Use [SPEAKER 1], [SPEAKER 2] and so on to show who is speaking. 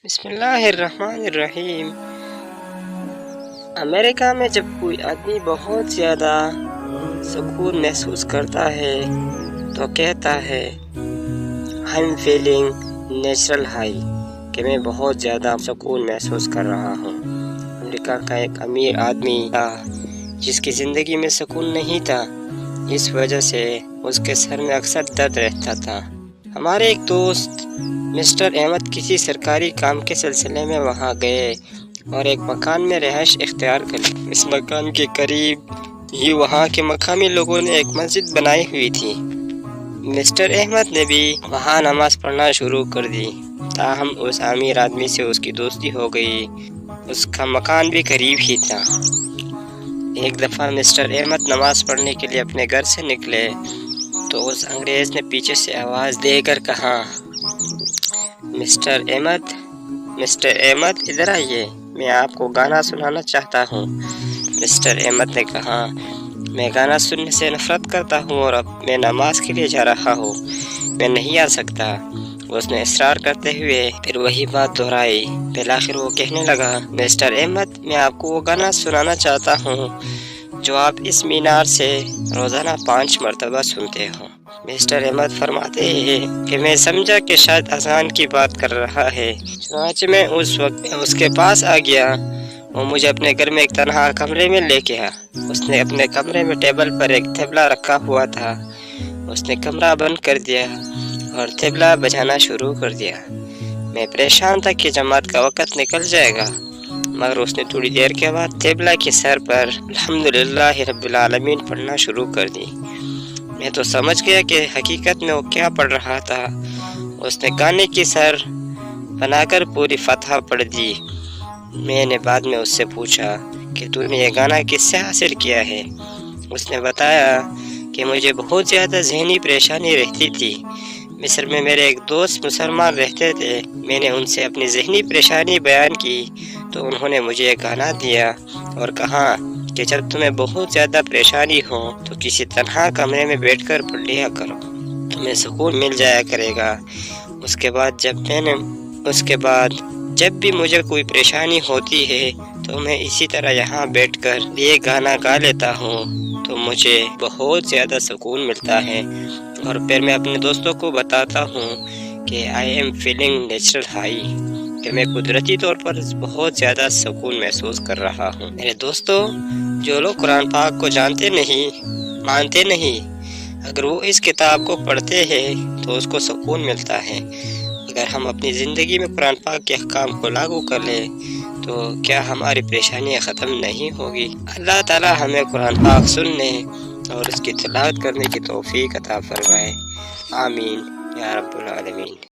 [SPEAKER 1] بسم اللہ الرحمن الرحیم۔ امریکہ میں جب کوئی آدمی بہت زیادہ سکون محسوس کرتا ہے تو کہتا ہے I'm feeling natural high، کہ میں بہت زیادہ سکون محسوس کر رہا ہوں۔ امریکہ کا ایک امیر آدمی تھا جس کی زندگی میں سکون نہیں تھا، اس وجہ سے اس کے سر میں اکثر درد رہتا تھا۔ ہمارے ایک دوست مسٹر احمد کسی سرکاری کام کے سلسلے میں وہاں گئے اور ایک مکان میں رہائش اختیار کر لی۔ اس مکان کے قریب ہی وہاں کے مقامی لوگوں نے ایک مسجد بنائی ہوئی تھی۔ مسٹر احمد نے بھی وہاں نماز پڑھنا شروع کر دی۔ تاہم اس امیر آدمی سے اس کی دوستی ہو گئی، اس کا مکان بھی قریب ہی تھا۔ ایک دفعہ مسٹر احمد نماز پڑھنے کے لیے اپنے گھر سے نکلے تو اس انگریز نے پیچھے سے آواز دے کر کہا، مسٹر احمد ادھر آئیے، میں آپ کو گانا سنانا چاہتا ہوں۔ مسٹر احمد نے کہا، میں گانا سننے سے نفرت کرتا ہوں اور اب میں نماز کے لیے جا رہا ہوں، میں نہیں آ سکتا۔ اس نے اصرار کرتے ہوئے پھر وہی بات دہرائی۔ بالآخر وہ کہنے لگا، مسٹر احمد میں آپ کو وہ گانا سنانا چاہتا ہوں جو آپ اس مینار سے روزانہ 5 مرتبہ سنتے ہو۔ مسٹر احمد فرماتے ہیں کہ میں سمجھا کہ شاید اذان کی بات کر رہا ہے، چنانچہ میں اس وقت اس کے پاس آ گیا۔ وہ مجھے اپنے گھر میں ایک تنہا کمرے میں لے گیا۔ اس نے اپنے کمرے میں ٹیبل پر ایک طبلہ رکھا ہوا تھا۔ اس نے کمرہ بند کر دیا اور طبلہ بجانا شروع کر دیا۔ میں پریشان تھا کہ جماعت کا وقت نکل جائے گا، مگر اس نے تھوڑی دیر کے بعد طبلہ کے سر پر الحمدللہ رب العالمین پڑھنا شروع کر دی۔ میں تو سمجھ گیا کہ حقیقت میں وہ کیا پڑھ رہا تھا۔ اس نے گانے کی سر بنا کر پوری فاتحہ پڑھ دی۔ میں نے بعد میں اس سے پوچھا کہ تو نے یہ گانا کس سے حاصل کیا ہے؟ اس نے بتایا کہ مجھے بہت زیادہ ذہنی پریشانی رہتی تھی۔ مصر میں میرے ایک دوست مسلمان رہتے تھے، میں نے ان سے اپنی ذہنی پریشانی بیان کی تو انہوں نے مجھے ایک گانا دیا اور کہا کہ جب تمہیں بہت زیادہ پریشانی ہو تو کسی تنہا کمرے میں بیٹھ کر پڑھ لیا کرو، تمہیں سکون مل جایا کرے گا۔ اس کے بعد جب بھی مجھے کوئی پریشانی ہوتی ہے تو میں اسی طرح یہاں بیٹھ کر یہ گانا گا لیتا ہوں تو مجھے بہت زیادہ سکون ملتا ہے، اور پھر میں اپنے دوستوں کو بتاتا ہوں کہ I am feeling natural high، کہ میں قدرتی طور پر بہت زیادہ سکون محسوس کر رہا ہوں۔ میرے دوستو، جو لوگ قرآن پاک کو جانتے نہیں، مانتے نہیں، اگر وہ اس کتاب کو پڑھتے ہیں تو اس کو سکون ملتا ہے۔ اگر ہم اپنی زندگی میں قرآن پاک کے احکام کو لاگو کر لیں تو کیا ہماری پریشانیاں ختم نہیں ہوگی؟ اللہ تعالی ہمیں قرآن پاک سننے اور اس کی تلاوت کرنے کی توفیق عطا فرمائے۔ آمین یا رب العالمین۔